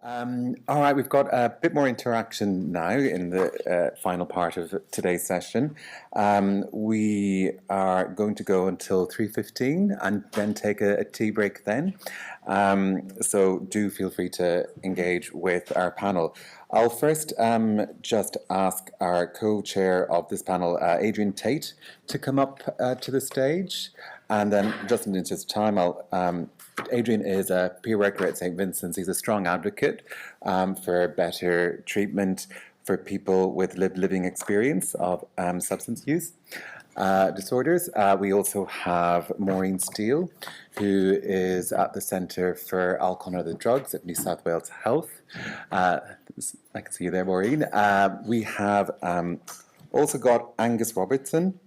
All right, we've got a bit more interaction now in the final part of today's session. We are going to go until 3:15 and then take a tea break then. So do feel free to engage with our panel. I'll first just ask our co-chair of this panel, Adrian Tait, to come up to the stage. And then just in the interest of time, Adrian is a peer worker at St. Vincent's. He's a strong advocate for better treatment for people with living experience of substance use disorders. We also have Maureen Steele, who is at the Centre for Alcohol and Other Drugs at New South Wales Health. I can see you there, Maureen. We have also got Angus Robertson,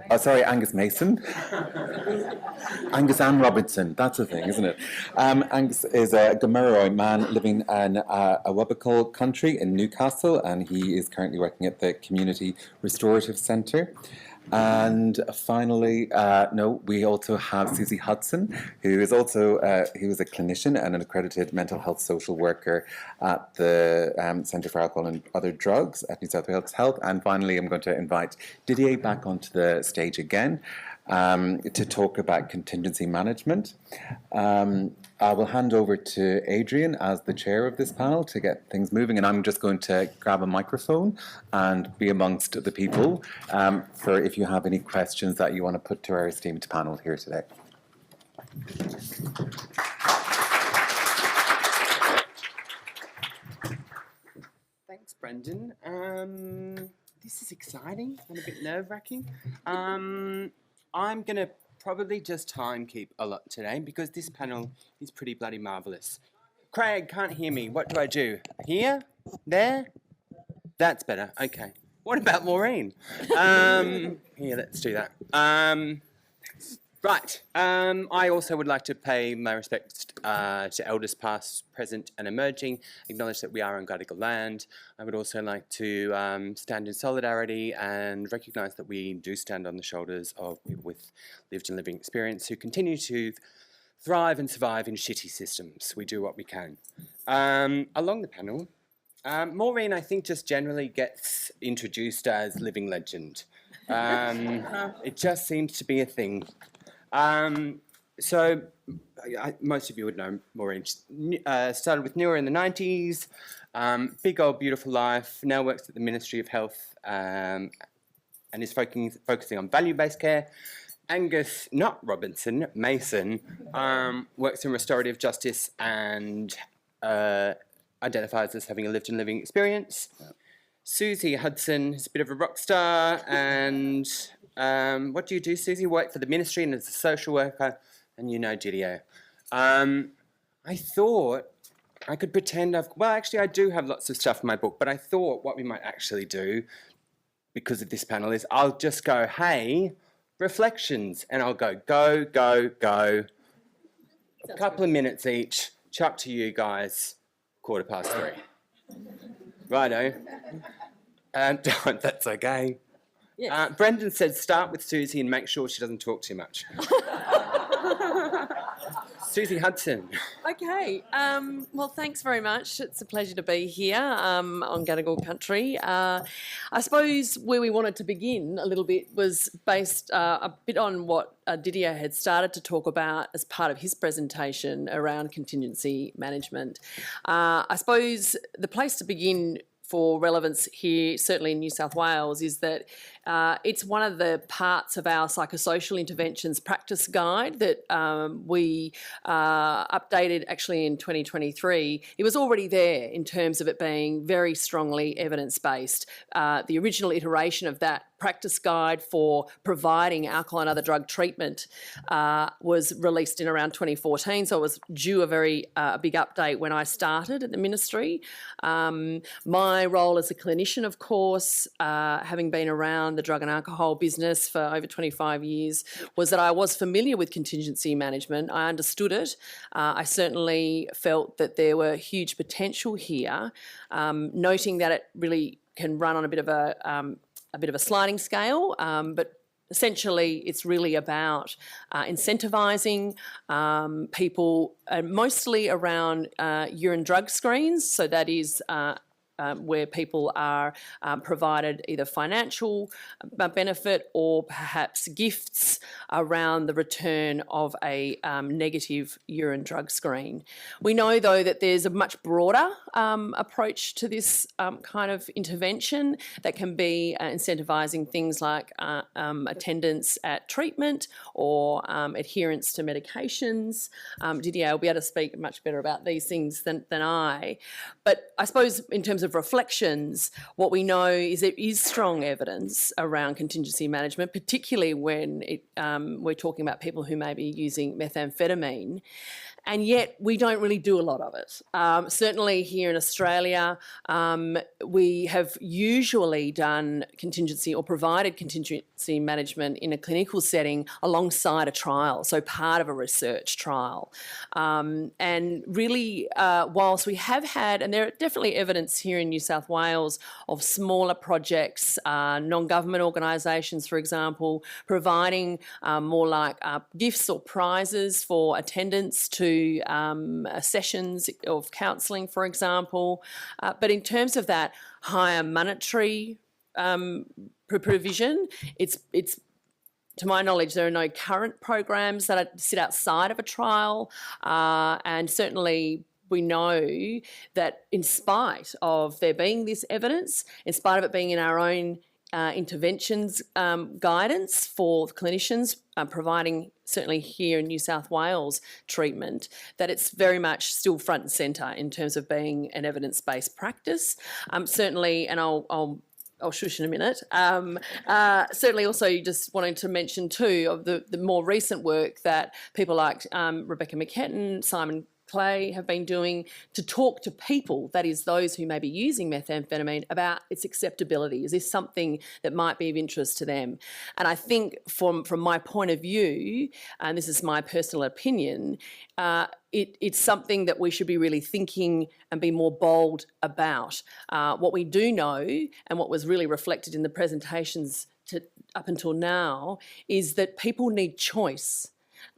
Angus Mason. Angus and Robertson, that's a thing, isn't it? Angus is a Gomeroi man living in a Awabakal country in Newcastle, and he is currently working at the Community Restorative Centre. And finally, we also have Susie Hudson, who is also he was a clinician and an accredited mental health social worker at the Centre for Alcohol and Other Drugs at New South Wales Health. And finally, I'm going to invite Didier back onto the stage again to talk about contingency management. I will hand over to Adrian as the chair of this panel to get things moving, and I'm just going to grab a microphone and be amongst the people for if you have any questions that you want to put to our esteemed panel here today. Thanks, Brendan. This is exciting and a bit nerve-wracking. I'm going to probably just time keep a lot today because this panel is pretty bloody marvellous. Craig can't hear me. What do I do? Here? There? That's better. Okay. What about Maureen? Here, let's do that. Right. I also would like to pay my respects to elders past, present and emerging, acknowledge that we are on Gadigal land. I would also like to stand in solidarity and recognise that we do stand on the shoulders of people with lived and living experience who continue to thrive and survive in shitty systems. We do what we can. Along the panel, Maureen, I think, just generally gets introduced as living legend. It just seems to be a thing. Most of you would know Maureen. Started with Newer in the 90s, big old beautiful life, now works at the Ministry of Health and is focusing on value-based care. Angus, not Robinson, Mason, works in restorative justice and identifies as having a lived and living experience. Yeah. Susie Hudson is a bit of a rock star, and what do you do, Susie? Work for the ministry and as a social worker, and you know Didier. I thought I could pretend actually I do have lots of stuff in my book, but I thought what we might actually do, because of this panel, is I'll just go, hey, reflections, and I'll go, go. A couple of minutes each, chuck to you guys, 3:15. Righto. That's okay. Yes. Brendan said start with Susie and make sure she doesn't talk too much. Susie Hudson. Okay. Well, thanks very much. It's a pleasure to be here on Gadigal country. I suppose where we wanted to begin a little bit was based a bit on what Didier had started to talk about as part of his presentation around contingency management. I suppose the place to begin for relevance here, certainly in New South Wales, is that it's one of the parts of our psychosocial interventions practice guide that we updated actually in 2023. It was already there in terms of it being very strongly evidence-based. The original iteration of that practice guide for providing alcohol and other drug treatment was released in around 2014, so it was due a very big update when I started at the ministry. My role as a clinician, of course, having been around the drug and alcohol business for over 25 years, was that I was familiar with contingency management. I understood it. I certainly felt that there were huge potential here, noting that it really can run on a bit of a sliding scale, but essentially, it's really about incentivising people, mostly around urine drug screens. So that is where people are provided either financial benefit or perhaps gifts around the return of a negative urine drug screen. We know, though, that there's a much broader approach to this kind of intervention that can be incentivising things like attendance at treatment or adherence to medications. Didier will be able to speak much better about these things than I. But I suppose in terms of reflections, what we know is there is strong evidence around contingency management, particularly when we're talking about people who may be using methamphetamine. And yet we don't really do a lot of it. Certainly here in Australia, we have usually done contingency or provided contingency management in a clinical setting alongside a trial, so part of a research trial. And really, whilst we have had, and there are definitely evidence here in New South Wales of smaller projects, non-government organisations, for example, providing more like gifts or prizes for attendance to sessions of counselling, for example. But in terms of that higher monetary provision, it's to my knowledge, there are no current programs that sit outside of a trial, and certainly we know that in spite of there being this evidence, in spite of it being in our own interventions guidance for clinicians providing, certainly here in New South Wales, treatment, that it's very much still front and centre in terms of being an evidence-based practice. Certainly, and I'll shush in a minute. Certainly also just wanting to mention too of the more recent work that people like Rebecca McKetton, Simon Clay have been doing to talk to people, that is those who may be using methamphetamine, about its acceptability. Is this something that might be of interest to them? And I think from my point of view, and this is my personal opinion, it's something that we should be really thinking and be more bold about. What we do know, and what was really reflected in the presentations up until now, is that people need choice.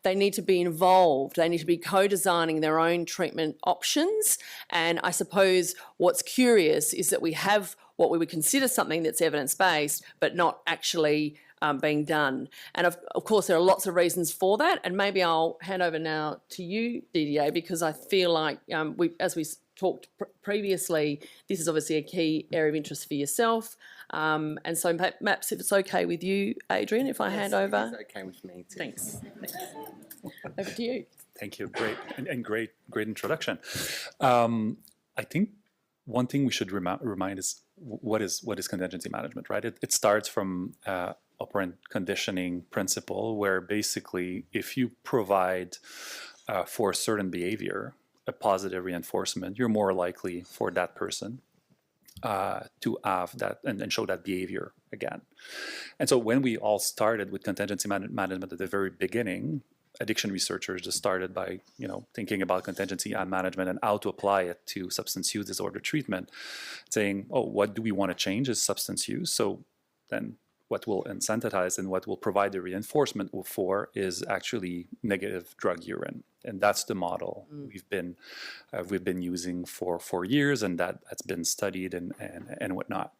They need to be involved. They need to be co-designing their own treatment options. And I suppose what's curious is that we have what we would consider something that's evidence-based, but not actually being done. And of course, there are lots of reasons for that. And maybe I'll hand over now to you, Didier, because I feel like as we talked previously, this is obviously a key area of interest for yourself. And so perhaps if it's okay with you, Adrian, if I hand over. It's okay with me too. Thanks. Over to you. Thank you. Great and great introduction. I think one thing we should remind is what is contingency management, right? It starts from operant conditioning principle, where basically if you provide for a certain behavior a positive reinforcement, you're more likely for that person to have that and show that behavior again. And so when we all started with contingency management at the very beginning, addiction researchers just started by thinking about contingency management and how to apply it to substance use disorder treatment, saying, oh, what do we want to change is substance use. So then what will incentivize and what will provide the reinforcement for is actually negative drug urine. And that's the model we've been using for years, and that's been studied and whatnot.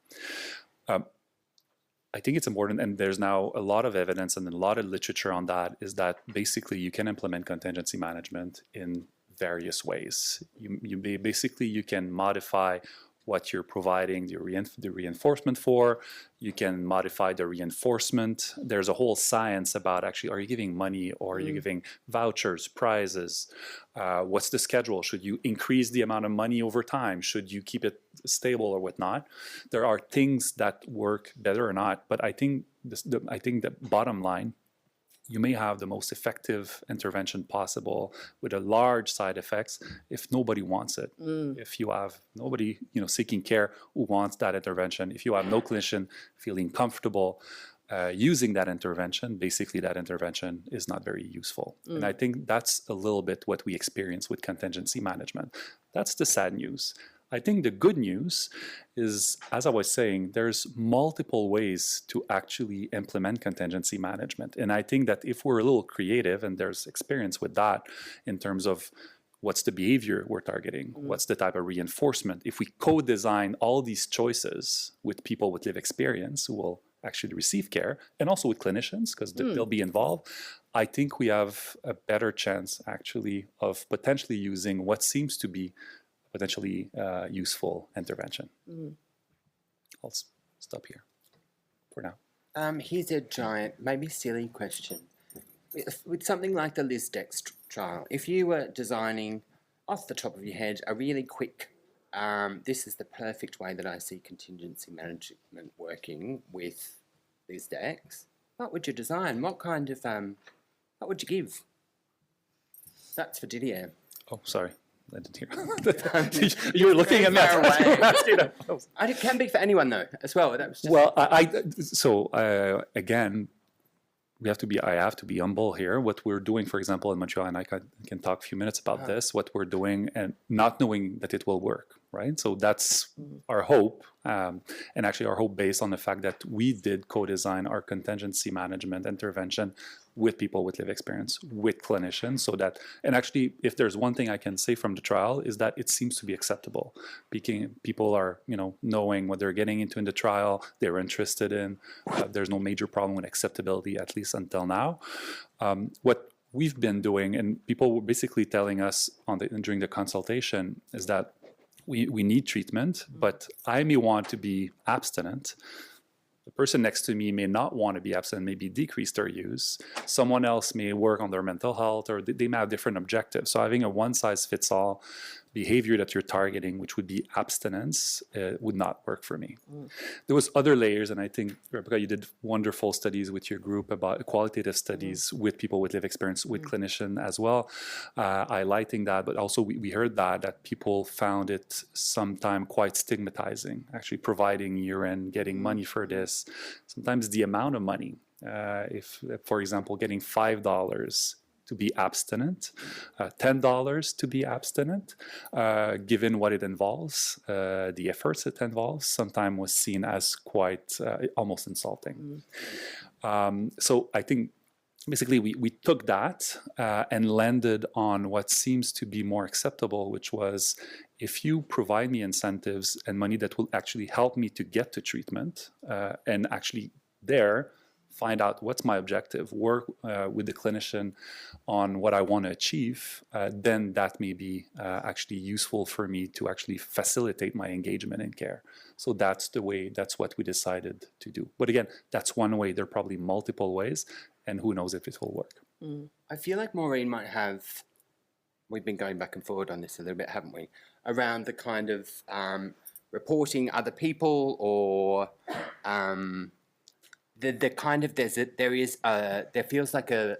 I think it's important, and there's now a lot of evidence and a lot of literature on that, is that basically you can implement contingency management in various ways. You can modify what you're providing the reinforcement for. You can modify the reinforcement. There's a whole science about actually, are you giving money or are you giving vouchers, prizes? What's the schedule? Should you increase the amount of money over time? Should you keep it stable or whatnot? There are things that work better or not, but I think the bottom line, you may have the most effective intervention possible with a large side effects if nobody wants it. If you have nobody seeking care who wants that intervention, if you have no clinician feeling comfortable using that intervention, basically that intervention is not very useful. And I think that's a little bit what we experience with contingency management. That's the sad news. I think the good news is, as I was saying, there's multiple ways to actually implement contingency management. And I think that if we're a little creative, and there's experience with that in terms of what's the behavior we're targeting, what's the type of reinforcement, if we co-design all these choices with people with lived experience who will actually receive care, and also with clinicians, because they'll be involved, I think we have a better chance actually of potentially using what seems to be potentially useful intervention. I'll stop here for now. Here's a giant, maybe silly question. With something like the LISDEX trial, if you were designing off the top of your head a really quick, this is the perfect way that I see contingency management working with LISDEX, what would you design? What kind of, what would you give? That's for Didier. Oh, sorry. I didn't hear. You were looking at me. It can be for anyone though, as well. That was just well, again, I have to be humble here. What we're doing, for example, in Montreal, and I can talk a few minutes about this, what we're doing and not knowing that it will work, right? So that's our hope. And actually our hope based on the fact that we did co-design our contingency management intervention with people with lived experience, with clinicians, so that, and actually, if there's one thing I can say from the trial is that it seems to be acceptable. People are, knowing what they're getting into in the trial, they're interested in, there's no major problem with acceptability, at least until now. What we've been doing, and people were basically telling us during the consultation, is that we need treatment, but I may want to be abstinent. The person next to me may not want to be abstinent, maybe decrease their use. Someone else may work on their mental health, or they may have different objectives. So having a one-size-fits-all behavior that you're targeting, which would be abstinence, would not work for me. There was other layers, and I think, Rebecca, you did wonderful studies with your group about qualitative studies with people with lived experience, with clinicians as well, highlighting that. But also we heard that people found it sometimes quite stigmatizing, actually providing urine, getting money for this. Sometimes the amount of money, if, for example, getting $5 to be abstinent, $10 to be abstinent, given what it involves, the efforts it involves, sometimes was seen as quite almost insulting. So I think basically we took that and landed on what seems to be more acceptable, which was, if you provide me incentives and money that will actually help me to get to treatment, and actually find out what's my objective, work with the clinician on what I want to achieve, then that may be actually useful for me to actually facilitate my engagement in care. So that's what we decided to do. But again, that's one way. There are probably multiple ways, and who knows if it will work. I feel like Maureen might have, we've been going back and forward on this a little bit, haven't we? Around the kind of reporting other people, or the kind of, there feels like a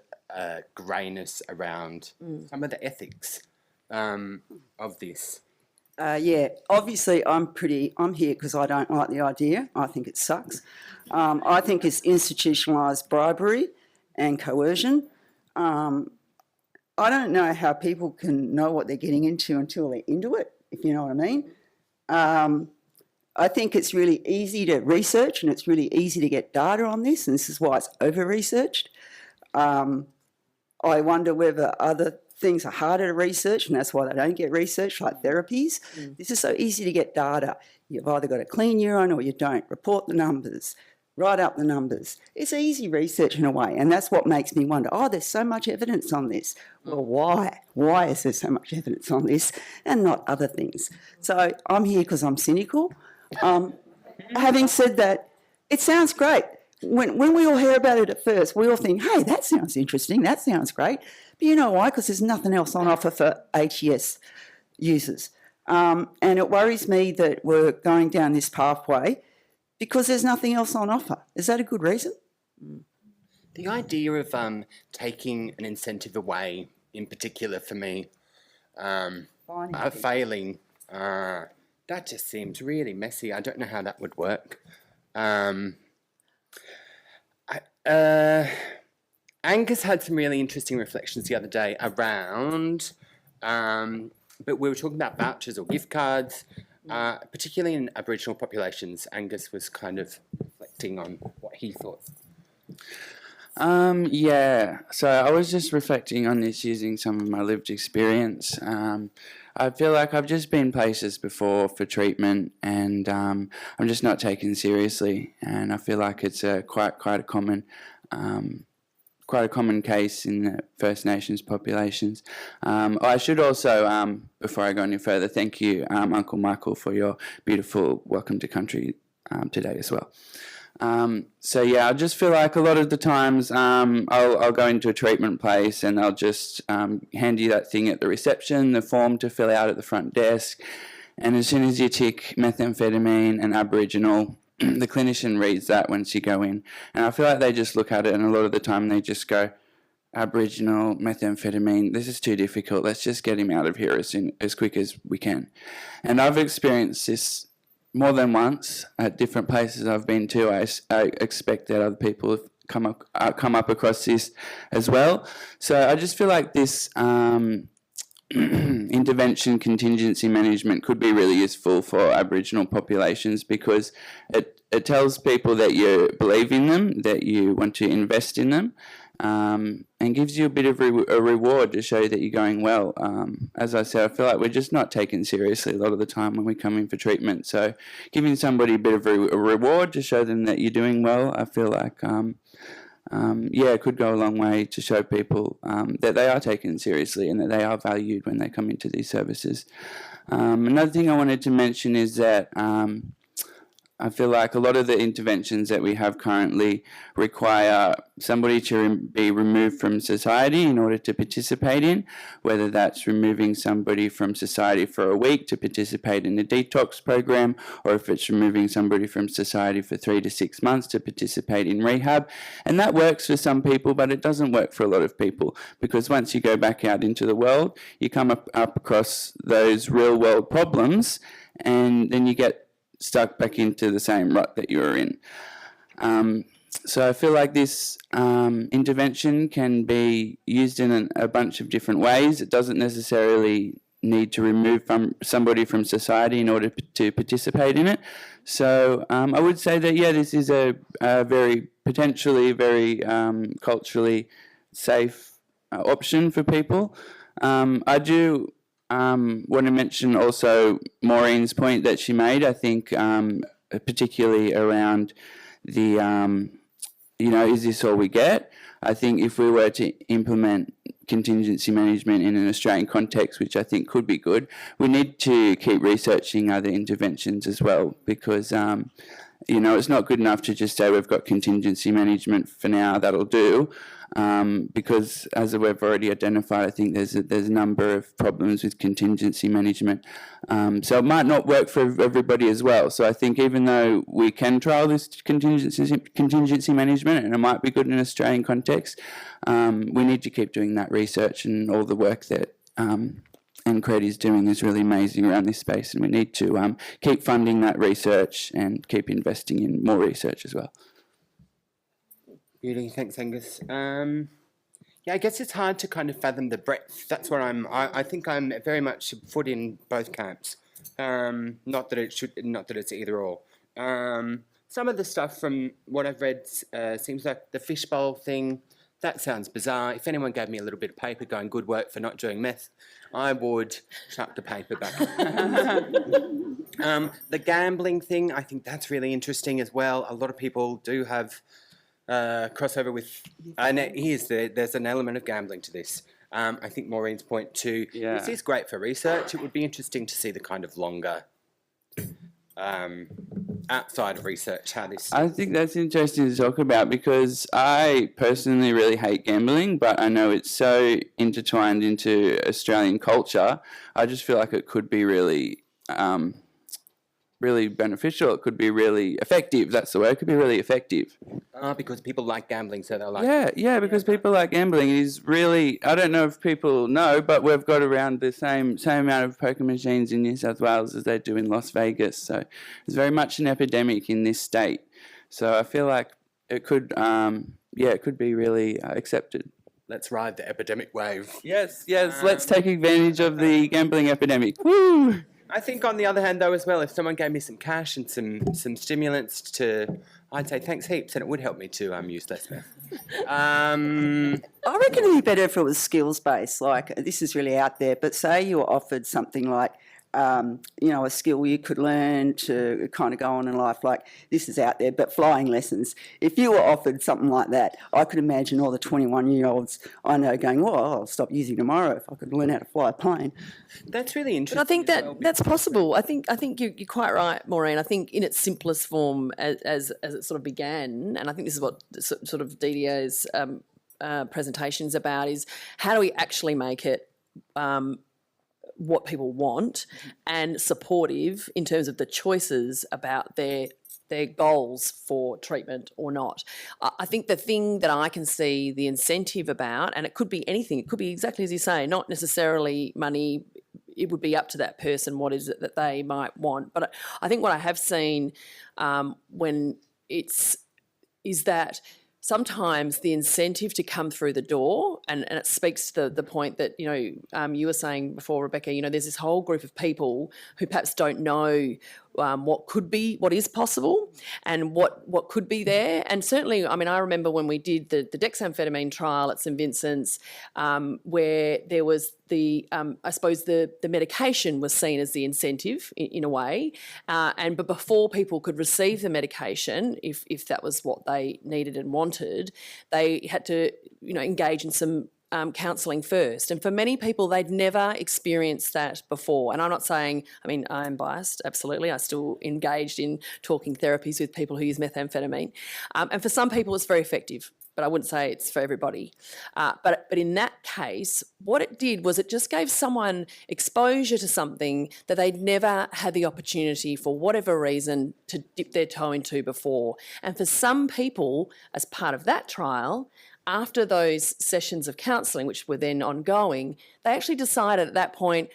greyness around some of the ethics of this. Yeah, obviously I'm here because I don't like the idea. I think it sucks. I think it's institutionalised bribery and coercion. I don't know how people can know what they're getting into until they're into it, if you know what I mean. I think it's really easy to research, and it's really easy to get data on this, and this is why it's over-researched. I wonder whether other things are harder to research, and that's why they don't get researched, like therapies. This is so easy to get data. You've either got a clean urine or you don't. Report the numbers. Write up the numbers. It's easy research in a way, and that's what makes me wonder, there's so much evidence on this. Well, why? Why is there so much evidence on this and not other things? So I'm here because I'm cynical. Having said that, it sounds great. When we all hear about it at first, we all think, hey, that sounds interesting, that sounds great. But you know why? Because there's nothing else on offer for ATS users. And it worries me that we're going down this pathway because there's nothing else on offer. Is that a good reason? The idea of taking an incentive away, in particular for me, failing, that just seems really messy. I don't know how that would work. Angus had some really interesting reflections the other day around, but we were talking about vouchers or gift cards. particularly in Aboriginal populations. Angus was kind of reflecting on what he thought. Yeah, so I was just reflecting on this using some of my lived experience. I feel like I've just been places before for treatment, and I'm just not taken seriously. And I feel like it's quite a common case in the First Nations populations. I should also, before I go any further, thank you, Uncle Michael, for your beautiful welcome to country today as well. So yeah, I just feel like a lot of the times I'll go into a treatment place and they'll just hand you that thing at the reception, the form to fill out at the front desk, and as soon as you tick methamphetamine and Aboriginal, the clinician reads that once you go in, and I feel like they just look at it and a lot of the time they just go, Aboriginal, methamphetamine, this is too difficult, let's just get him out of here as quick as we can. And I've experienced this more than once at different places I've been to. I expect that other people have come up across this as well. So I just feel like this intervention contingency management could be really useful for Aboriginal populations because it tells people that you believe in them, that you want to invest in them, and gives you a bit of a reward to show that you're going well. As I said, I feel like we're just not taken seriously a lot of the time when we come in for treatment. So giving somebody a bit of a reward to show them that you're doing well, I feel like, it could go a long way to show people that they are taken seriously and that they are valued when they come into these services. Another thing I wanted to mention is that I feel like a lot of the interventions that we have currently require somebody to be removed from society in order to participate in, whether that's removing somebody from society for a week to participate in a detox program, or if it's removing somebody from society for 3 to 6 months to participate in rehab. And that works for some people, but it doesn't work for a lot of people, because once you go back out into the world, you come up across those real world problems, and then you get stuck back into the same rut that you were in. So I feel like this intervention can be used in a bunch of different ways. It doesn't necessarily need to remove somebody from society in order to participate in it. So I would say that, this is a potentially very culturally safe option for people. I do want to mention also Maureen's point that she made, I think, particularly around the, is this all we get? I think if we were to implement contingency management in an Australian context, which I think could be good, we need to keep researching other interventions as well, because, it's not good enough to just say we've got contingency management for now, that'll do. Because as we've already identified, I think there's a number of problems with contingency management. So it might not work for everybody as well. So I think even though we can trial this contingency management and it might be good in an Australian context, we need to keep doing that research, and all the work that NCRED is doing is really amazing around this space, and we need to keep funding that research and keep investing in more research as well. Really, thanks, Angus. I guess it's hard to kind of fathom the breadth. That's where I think I'm very much foot in both camps. Not that it's either or. Some of the stuff from what I've read seems like the fishbowl thing. That sounds bizarre. If anyone gave me a little bit of paper going, good work for not doing meth, I would chuck the paper back. The gambling thing, I think that's really interesting as well. A lot of people do have crossover with, and there's an element of gambling to this. I think Maureen's point too, this is great for research. It would be interesting to see the kind of longer, outside of research, how this... I think that's interesting to talk about, because I personally really hate gambling, but I know it's so intertwined into Australian culture. I just feel like it could be really... really beneficial. It could be really effective. That's the word. It could be really effective. Because people like gambling, so they're like... Yeah, because people like gambling. It is really... I don't know if people know, but we've got around the same amount of poker machines in New South Wales as they do in Las Vegas. So it's very much an epidemic in this state. So I feel like it could, it could be really accepted. Let's ride the epidemic wave. Yes, let's take advantage of the gambling epidemic. Woo! I think on the other hand, though, as well, if someone gave me some cash and some stimulants I'd say thanks heaps, and it would help me to use less meth. I reckon it'd be better if it was skills-based, like this is really out there, but say you were offered something like, a skill you could learn to kind of go on in life, like this is out there, but flying lessons. If you were offered something like that, I could imagine all the 21-year-olds I know going, well, I'll stop using tomorrow if I could learn how to fly a plane. That's really interesting. But I think that's possible. I think you're quite right, Maureen. I think in its simplest form, as it sort of began, and I think this is what sort of Didier's presentation is about, is how do we actually make it what people want and supportive in terms of the choices about their goals for treatment or not. I think the thing that I can see the incentive about, and it could be anything, it could be exactly as you say, not necessarily money. It would be up to that person what is it that they might want. But I think what I have seen when is that sometimes the incentive to come through the door, and it speaks to the point that, you were saying before, Rebecca, there's this whole group of people who perhaps don't know what is possible and what could be there. And certainly, I remember when we did the dexamphetamine trial at St Vincent's, where there was I suppose the medication was seen as the incentive in a way, but before people could receive the medication, if that was what they needed and wanted, they had to engage in some counselling first. And for many people, they'd never experienced that before. And I'm not saying, I am biased, absolutely. I still engaged in talking therapies with people who use methamphetamine. And for some people, it's very effective, but I wouldn't say it's for everybody. But in that case, what it did was it just gave someone exposure to something that they'd never had the opportunity, for whatever reason, to dip their toe into before. And for some people, as part of that trial, after those sessions of counselling, which were then ongoing, they actually decided at that point,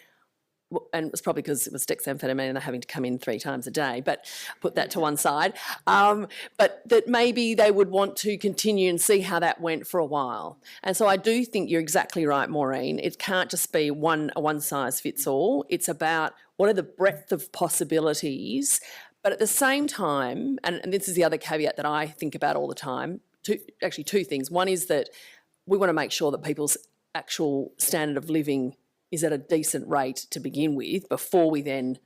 and it was probably because it was dexamphetamine and they're having to come in 3 times a day, but put that to one side, but that maybe they would want to continue and see how that went for a while. And so I do think you're exactly right, Maureen. It can't just be a one-size-fits-all. It's about what are the breadth of possibilities, but at the same time, and this is the other caveat that I think about all the time, two things. One is that we want to make sure that people's actual standard of living is at a decent rate to begin with before we then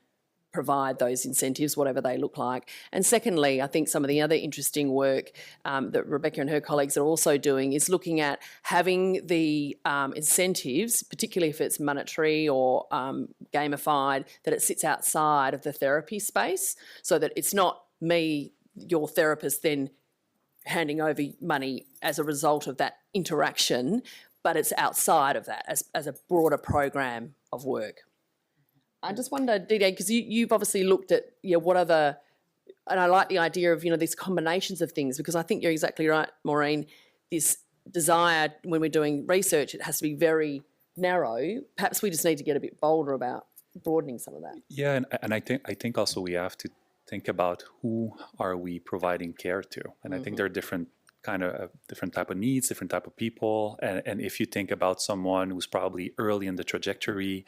provide those incentives, whatever they look like. And secondly, I think some of the other interesting work that Rebecca and her colleagues are also doing is looking at having the incentives, particularly if it's monetary or gamified, that it sits outside of the therapy space, so that it's not me, your therapist, then handing over money as a result of that interaction, but it's outside of that as a broader program of work. I just wonder, Didier, because you've obviously looked at what are and I like the idea of these combinations of things, because I think you're exactly right, Maureen. This desire, when we're doing research, it has to be very narrow. Perhaps we just need to get a bit bolder about broadening some of that. Yeah, and I think also we have to think about who are we providing care to, and I think there are different type of needs, different type of people, and if you think about someone who's probably early in the trajectory,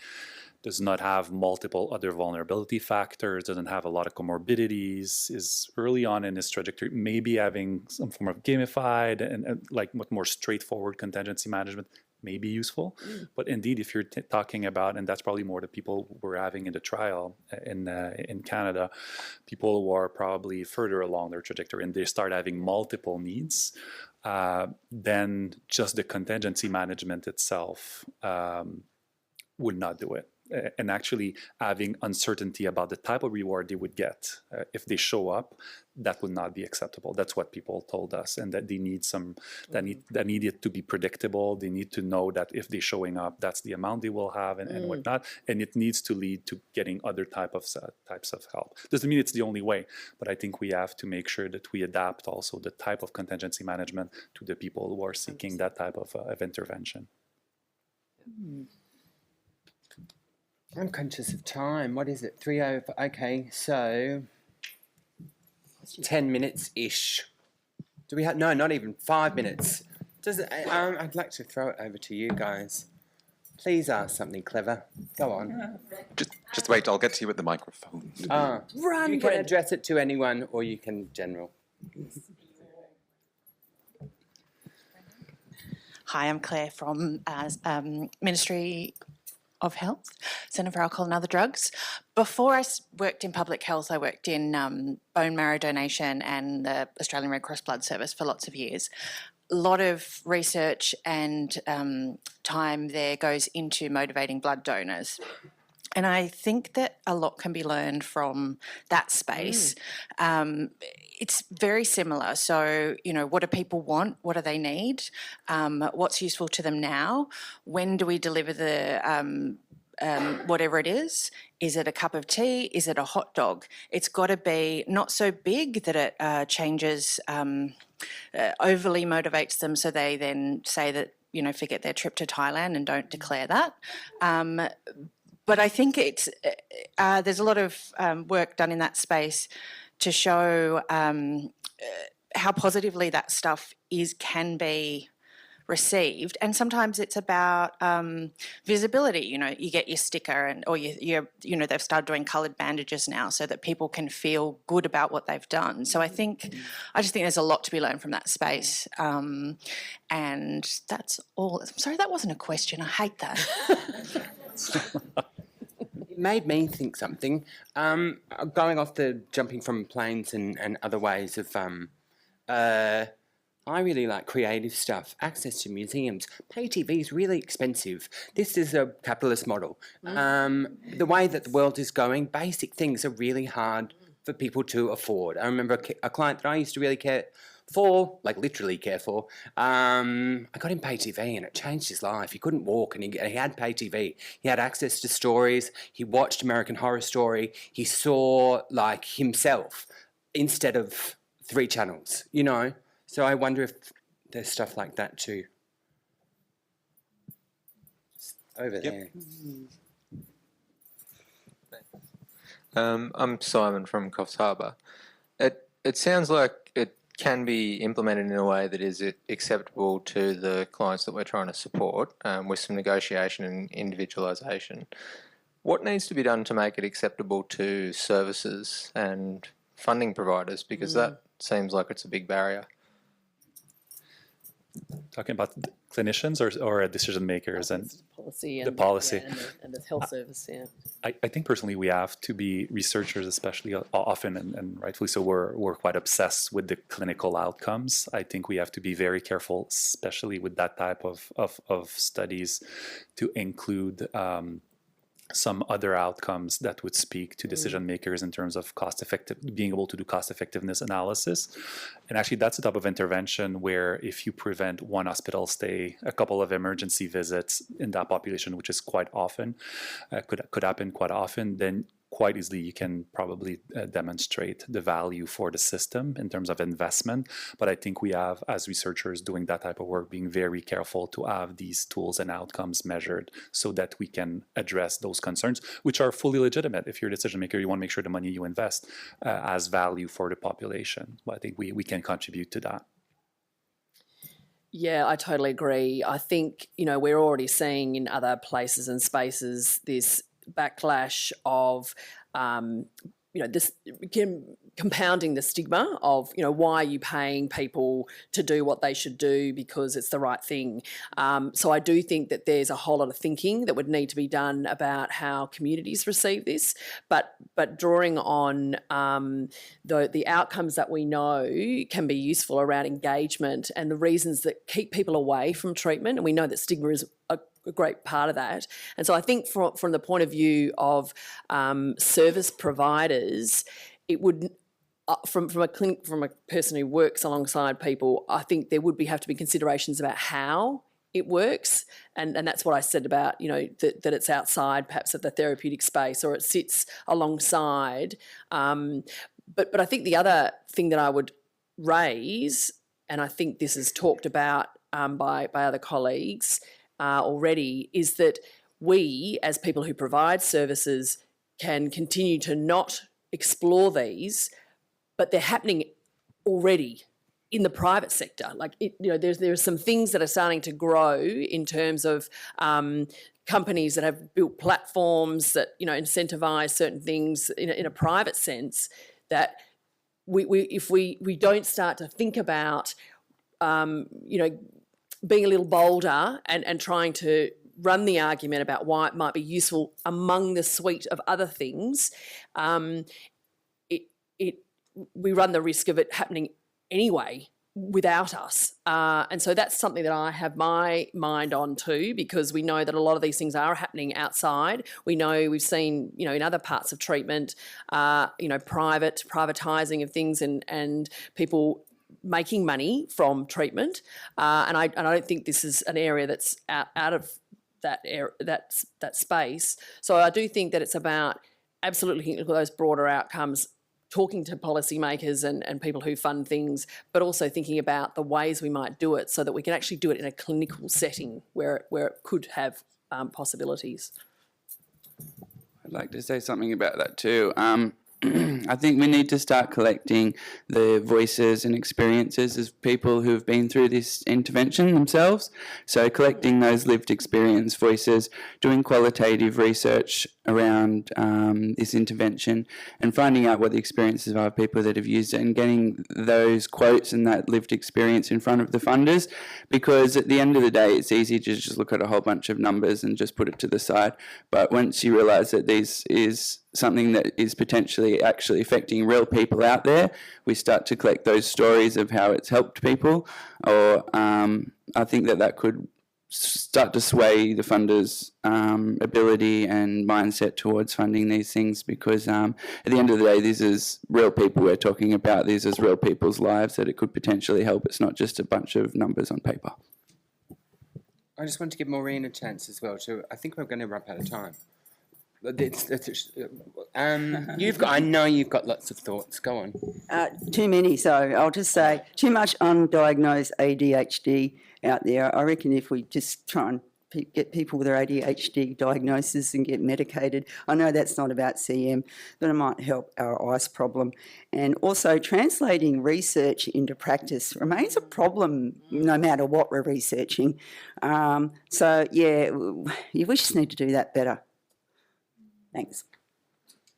does not have multiple other vulnerability factors, doesn't have a lot of comorbidities, is early on in his trajectory, maybe having some form of gamified and like more straightforward contingency management may be useful. But indeed, if you're talking about, and that's probably more the people we're having in the trial in Canada, people who are probably further along their trajectory and they start having multiple needs, then just the contingency management itself would not do it. And actually having uncertainty about the type of reward they would get if they show up, that would not be acceptable. That's what people told us, and that they need that need it to be predictable. They need to know that if they're showing up, that's the amount they will have and whatnot. And it needs to lead to getting other types of help. Doesn't mean it's the only way, but I think we have to make sure that we adapt also the type of contingency management to the people who are seeking that type of intervention. I'm conscious of time. What is it? 3:00. Okay, so 10 minutes-ish. Do we have... No, not even 5 minutes. I'd like to throw it over to you guys. Please ask something clever. Go on. Just wait, I'll get to you with the microphone. Run, You can Brenda. address it to anyone or you can general. Hi, I'm Claire from Ministry of Health, Centre for Alcohol and Other Drugs. Before I worked in public health, I worked in bone marrow donation and the Australian Red Cross Blood Service for lots of years. A lot of research and time there goes into motivating blood donors. And I think that a lot can be learned from that space. It's very similar. So, what do people want? What do they need? What's useful to them now? When do we deliver the whatever it is? Is it a cup of tea? Is it a hot dog? It's got to be not so big that it changes, overly motivates them so they then say that, forget their trip to Thailand and don't declare that. But I think it's there's a lot of work done in that space to show how positively that stuff can be received, and sometimes it's about visibility. You get your sticker, or they've started doing coloured bandages now, so that people can feel good about what they've done. So I just think there's a lot to be learned from that space, and that's all. I'm sorry, that wasn't a question. I hate that. It made me think something. Going off the jumping from planes and other ways of... I really like creative stuff, access to museums. Pay TV is really expensive. This is a capitalist model. The way that the world is going, basic things are really hard for people to afford. I remember a client that I used to really care for, like literally care for. I got him pay TV and it changed his life. He couldn't walk and he had pay TV. He had access to stories. He watched American Horror Story. He saw like himself instead of 3 channels, So I wonder if there's stuff like that too. Over there. I'm Simon from Coffs Harbour. It sounds like it can be implemented in a way that is acceptable to the clients that we're trying to support, with some negotiation and individualisation. What needs to be done to make it acceptable to services and funding providers? Because that seems like it's a big barrier. Talking about clinicians or decision makers and Policy the policy. yeah, and the health service, yeah. I think personally we have to be researchers, especially often, and rightfully so, we're quite obsessed with the clinical outcomes. I think we have to be very careful, especially with that type of studies, to include some other outcomes that would speak to decision makers in terms of being able to do cost effectiveness analysis. And actually that's the type of intervention where if you prevent one hospital stay, a couple of emergency visits in that population, which is quite often, could happen quite often, then quite easily you can probably demonstrate the value for the system in terms of investment. But I think we have, as researchers doing that type of work, being very careful to have these tools and outcomes measured so that we can address those concerns, which are fully legitimate. If you're a decision maker, you want to make sure the money you invest has value for the population. But I think we can contribute to that. Yeah, I totally agree. I think, we're already seeing in other places and spaces this backlash of, this compounding the stigma of, why are you paying people to do what they should do because it's the right thing. So I do think that there's a whole lot of thinking that would need to be done about how communities receive this, but drawing on the outcomes that we know can be useful around engagement and the reasons that keep people away from treatment. And we know that stigma is a great part of that. And so I think from the point of view of service providers, it would, from a person who works alongside people, I think there would have to be considerations about how it works, and that's what I said about that it's outside perhaps of the therapeutic space or it sits alongside. But I think the other thing that I would raise, and I think this is talked about by other colleagues already, is that we, as people who provide services, can continue to not explore these, but they're happening already in the private sector. Like, there's some things that are starting to grow in terms of companies that have built platforms that, you know, incentivize certain things in a private sense, that if we don't start to think about, you know, being a little bolder and trying to run the argument about why it might be useful among the suite of other things, we run the risk of it happening anyway without us. And so that's something that I have my mind on too, because we know that a lot of these things are happening outside. We know, we've seen, you know, in other parts of treatment, you know, privatising of things and people making money from treatment. And I don't think this is an area that's out of that space. So I do think that it's about absolutely thinking of those broader outcomes, talking to policymakers and people who fund things, but also thinking about the ways we might do it so that we can actually do it in a clinical setting where it could have possibilities. I'd like to say something about that too. I think we need to start collecting the voices and experiences of people who have been through this intervention themselves. So collecting those lived experience voices, doing qualitative research around this intervention and finding out what the experiences are of people that have used it and getting those quotes and that lived experience in front of the funders, because at the end of the day it's easy to just look at a whole bunch of numbers and just put it to the side. But once you realise that this is something that is potentially actually affecting real people out there, we start to collect those stories of how it's helped people, or I think that could start to sway the funders' ability and mindset towards funding these things, because at the end of the day, this is real people we're talking about. These is real people's lives that it could potentially help. It's not just a bunch of numbers on paper. I just want to give Maureen a chance as well. I think we're going to run out of time. I know you've got lots of thoughts. Go on. Too many, so I'll just say too much undiagnosed ADHD out there. I reckon if we just try and get people with their ADHD diagnosis and get medicated, I know that's not about CM, but it might help our ICE problem. And also translating research into practice remains a problem no matter what we're researching. So yeah, we just need to do that better. Thanks.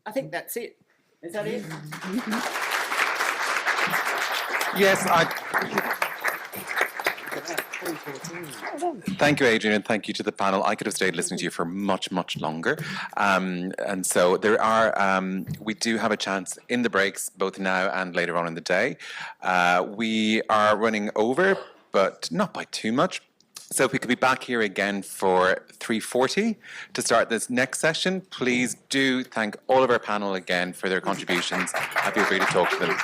I think that's it. Is that it? Yes, Thank you, Adrian, and thank you to the panel. I could have stayed listening to you for much, much longer. And so there are, we do have a chance in the breaks, both now and later on in the day. We are running over, but not by too much. So if we could be back here again for 3:40 to start this next session, please do thank all of our panel again for their contributions. Feel free to talk to them.